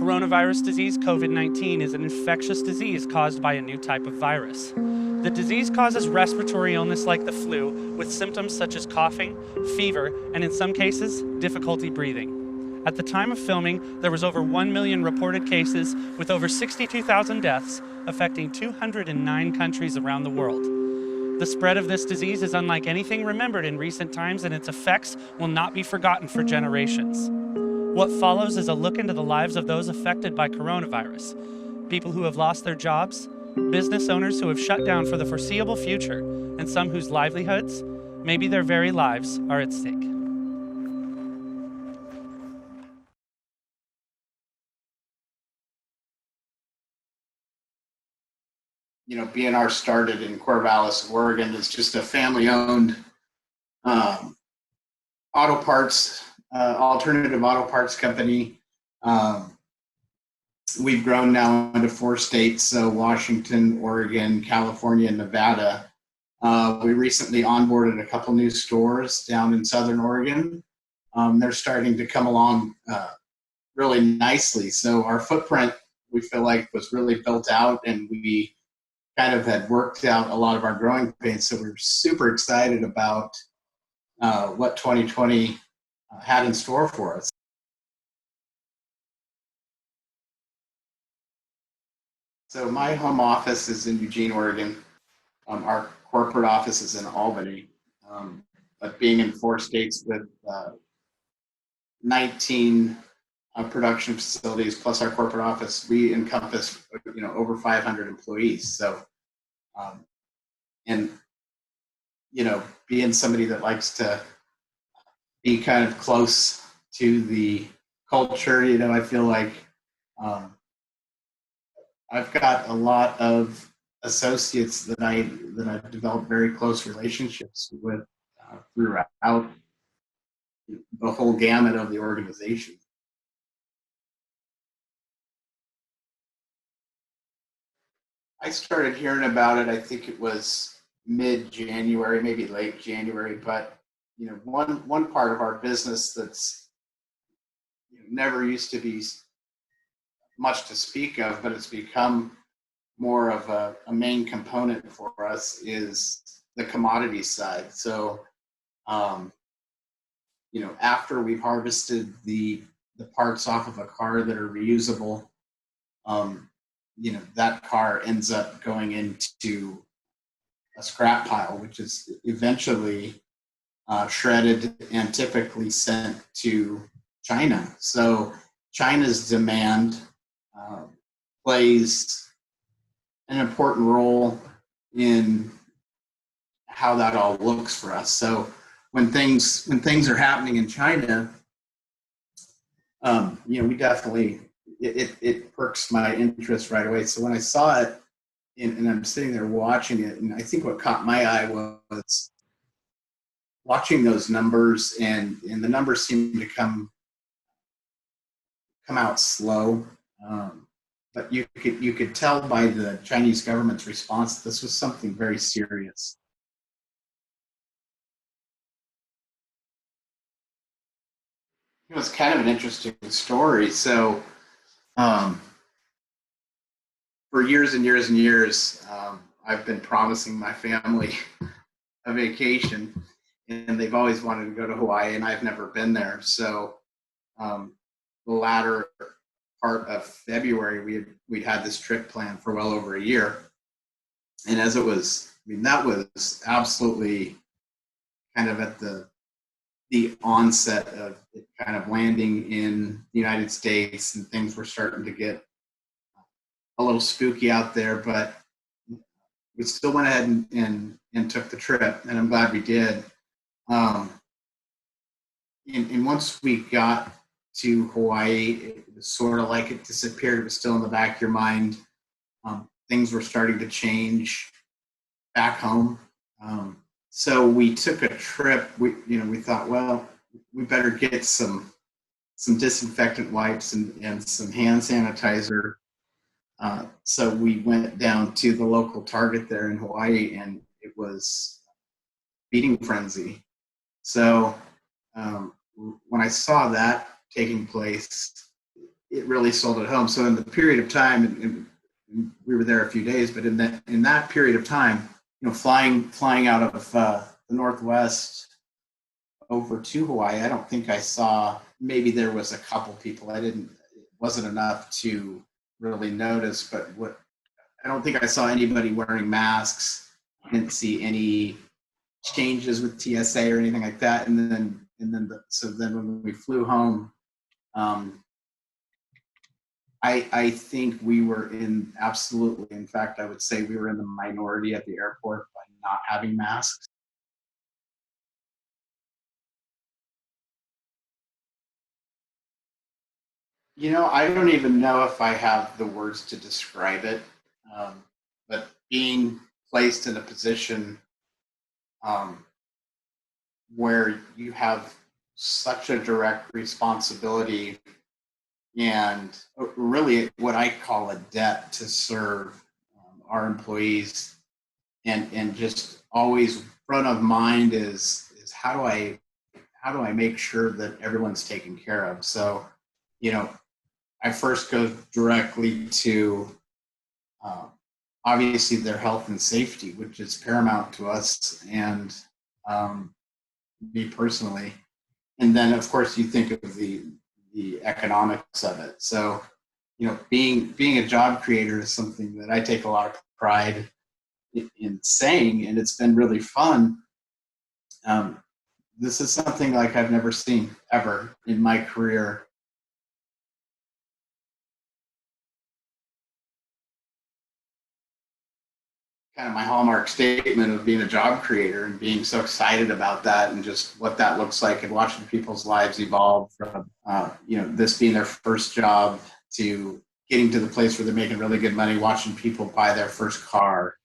coronavirus disease, COVID-19, is an infectious disease caused by a new type of virus. The disease causes respiratory illness like the flu, with symptoms such as coughing, fever, and in some cases, difficulty breathing. At the time of filming, there was over 1 million reported cases, with over 62,000 deaths, affecting 209 countries around the world. The spread of this disease is unlike anything remembered in recent times, and its effects will not be forgotten for generations. What follows is a look into the lives of those affected by coronavirus. People who have lost their jobs, business owners who have shut down for the foreseeable future, and some whose livelihoods, maybe their very lives, are at stake. B&R started in Corvallis, Oregon. It's just a family-owned auto parts, alternative auto parts company. We've grown now into 4 states, so Washington, Oregon, California, and Nevada. We recently onboarded a couple new stores down in Southern Oregon. They're starting to come along really nicely. So our footprint, we feel like, was really built out, and we kind of had worked out a lot of our growing pains. So we're super excited about what 2020 had in store for us. So my home office is in Eugene, Oregon. Our corporate office is in Albany. But being in 4 states with 19 production facilities plus our corporate office, we encompass over 500 employees. So, and being somebody that likes to be kind of close to the culture, I feel like I've got a lot of associates that I've developed very close relationships with throughout the whole gamut of the organization. I started hearing about it, I think it was mid-January, maybe late January, but one part of our business that's never used to be much to speak of, but it's become more of a main component for us, is the commodity side. So, after we've harvested the parts off of a car that are reusable, that car ends up going into a scrap pile, which is eventually shredded and typically sent to China. So China's demand plays an important role in how that all looks for us. So when things are happening in China, we definitely, it perks my interest right away. So when I saw it, and I'm sitting there watching it, and I think what caught my eye was watching those numbers, and the numbers seem to come out slow. But you could tell by the Chinese government's response that this was something very serious. It was kind of an interesting story. So for years and years and years, I've been promising my family a vacation, and they've always wanted to go to Hawaii, and I've never been there. So the latter part of February, we'd had this trip planned for well over a year. And as it was, that was absolutely kind of at the onset of it kind of landing in the United States, and things were starting to get a little spooky out there, but we still went ahead and took the trip, and I'm glad we did. And once we got to Hawaii, it was sort of like it disappeared. It was still in the back of your mind. Things were starting to change back home. So we took a trip. We thought, well, we better get some disinfectant wipes and some hand sanitizer. So we went down to the local Target there in Hawaii, and it was feeding frenzy. So when I saw that taking place, it really sold at home. So in the period of time, and we were there a few days, but in that period of time, flying out of the Northwest over to Hawaii, I don't think I saw. Maybe there was a couple people. It wasn't enough to really notice. But I don't think I saw anybody wearing masks. I didn't see any changes with TSA or anything like that. And then when we flew home, I think we were in fact, I would say we were in the minority at the airport by not having masks. I don't even know if I have the words to describe it, but being placed in a position where you have such a direct responsibility and really what I call a debt to serve our employees, and just always front of mind is how do I make sure that everyone's taken care of. So, I first go directly to obviously their health and safety, which is paramount to us and me personally. And then, of course, you think of the economics of it. So, being a job creator is something that I take a lot of pride in saying, and it's been really fun. This is something like I've never seen ever in my career. Kind of my hallmark statement of being a job creator and being so excited about that and just what that looks like and watching people's lives evolve from, this being their first job to getting to the place where they're making really good money, watching people buy their first car,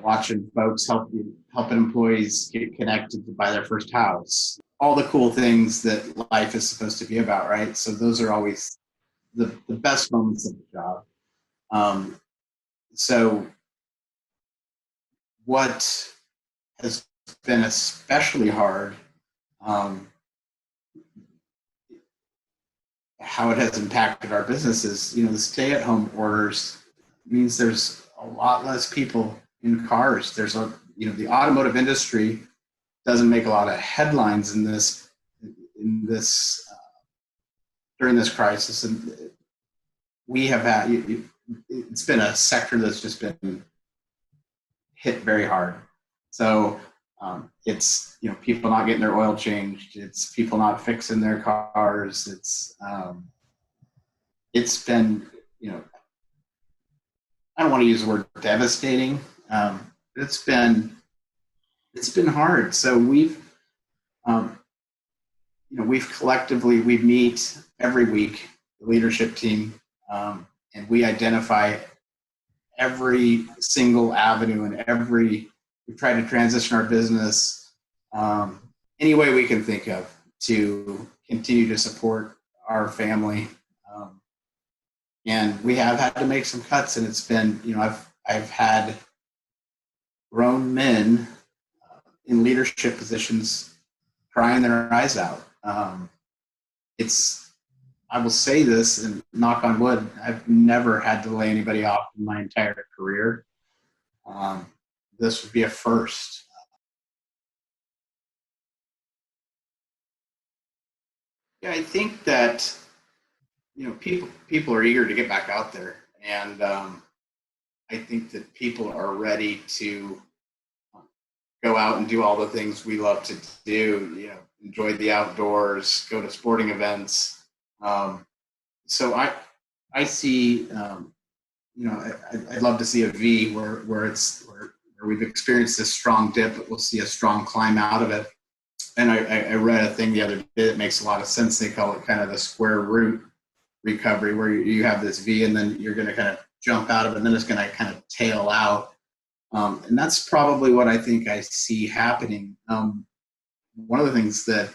watching folks helping employees get connected to buy their first house, all the cool things that life is supposed to be about, right? So those are always the best moments of the job. So what has been especially hard, how it has impacted our business is, the stay-at-home orders means there's a lot less people in cars. The automotive industry doesn't make a lot of headlines in this during this crisis, and we have had. It's been a sector that's just been hit very hard. So it's people not getting their oil changed. It's people not fixing their cars. It's been I don't want to use the word devastating. It's been hard. So we've collectively we meet every week, the leadership team, and we identify every single avenue and we try to transition our business any way we can think of to continue to support our family. And we have had to make some cuts, and it's been, I've had grown men in leadership positions crying their eyes out. I will say this and knock on wood, I've never had to lay anybody off in my entire career. This would be a first. Yeah, I think that, people are eager to get back out there. And I think that people are ready to go out and do all the things we love to do, enjoy the outdoors, go to sporting events. So I see, I'd love to see a V where we've experienced this strong dip, but we'll see a strong climb out of it. And I read a thing the other day that makes a lot of sense. They call it kind of the square root recovery, where you have this V and then you're going to kind of jump out of it and then it's going to kind of tail out. And that's probably what I think I see happening. One of the things that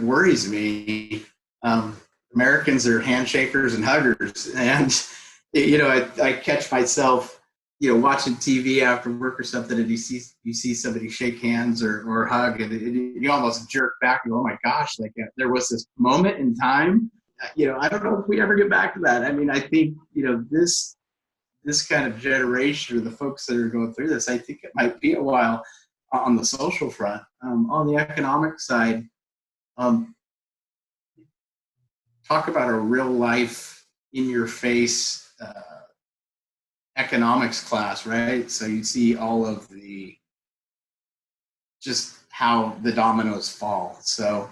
worries me, Americans are handshakers and huggers. And, I catch myself, watching TV after work or something, and you see somebody shake hands or hug, and you almost jerk back and go, oh my gosh, like there was this moment in time. I don't know if we ever get back to that. I mean, I think, this kind of generation, or the folks that are going through this, I think it might be a while on the social front. On the economic side, um, talk about a real life, in your face economics class, right? So you see all of just how the dominoes fall. So,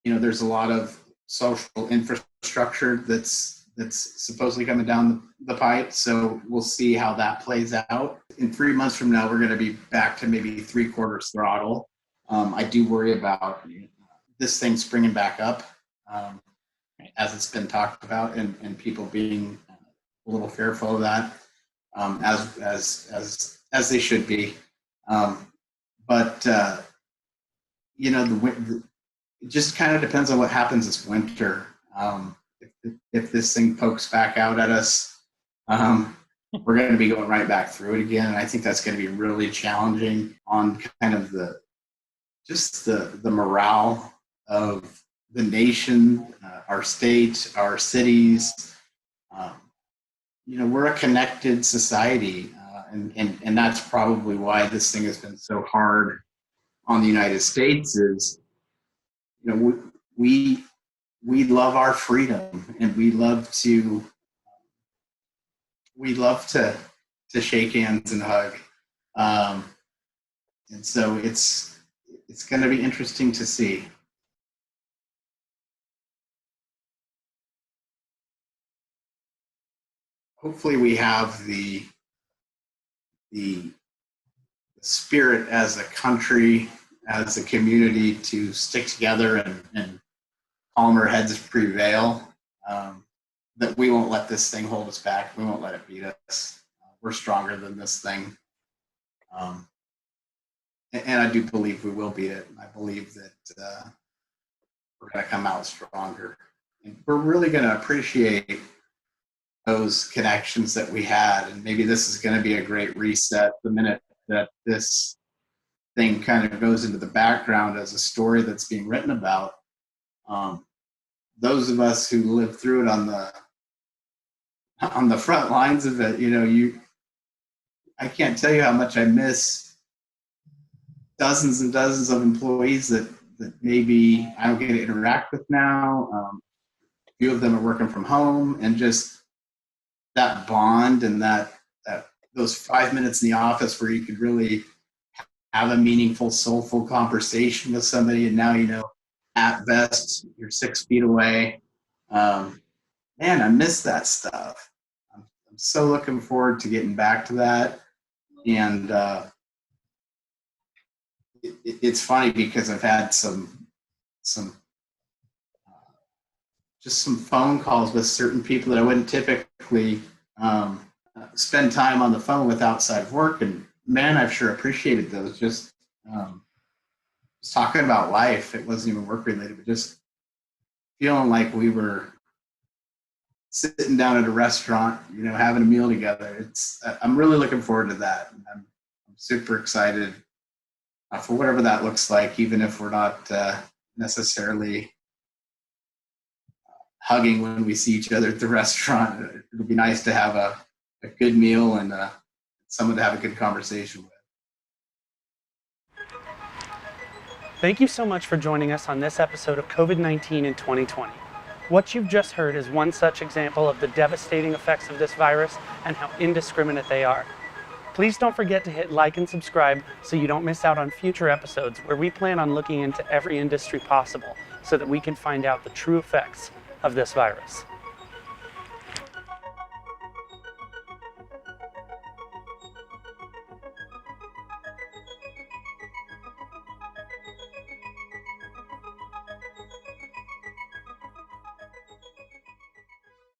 there's a lot of social infrastructure that's supposedly coming down the pipe. So we'll see how that plays out. In 3 months from now, we're going to be back to maybe 3/4 throttle. I do worry about this thing springing back up, as it's been talked about, and people being a little fearful of that, as they should be. But it just kind of depends on what happens this winter. If this thing pokes back out at us, we're going to be going right back through it again. And I think that's going to be really challenging on kind of the morale of the nation, our state, our cities. We're a connected society, and that's probably why this thing has been so hard on the United States. Is we love our freedom, and we love to shake hands and hug, and so it's going to be interesting to see. Hopefully we have the spirit as a country, as a community, to stick together and calmer heads prevail. That we won't let this thing hold us back. We won't let it beat us. We're stronger than this thing. And I do believe we will beat it. I believe that we're going to come out stronger. And we're really going to appreciate those connections that we had. And maybe this is going to be a great reset the minute that this thing kind of goes into the background as a story that's being written about. Those of us who lived through it on the front lines of it, I can't tell you how much I miss dozens and dozens of employees that maybe I don't get to interact with now. A few of them are working from home, and just that bond and that those 5 minutes in the office where you could really have a meaningful, soulful conversation with somebody, and now at best you're 6 feet away. Man, I miss that stuff. I'm so looking forward to getting back to that. And it's funny because I've had some phone calls with certain people that I wouldn't typically spend time on the phone with outside of work, and man, I've sure appreciated those. Just talking about life. It wasn't even work related, but just feeling like we were sitting down at a restaurant, having a meal together. I'm really looking forward to that. I'm super excited for whatever that looks like, even if we're not necessarily hugging when we see each other at the restaurant. It'll be nice to have a good meal and someone to have a good conversation with. Thank you so much for joining us on this episode of COVID-19 in 2020. What you've just heard is one such example of the devastating effects of this virus and how indiscriminate they are. Please don't forget to hit like and subscribe so you don't miss out on future episodes where we plan on looking into every industry possible so that we can find out the true effects of this virus.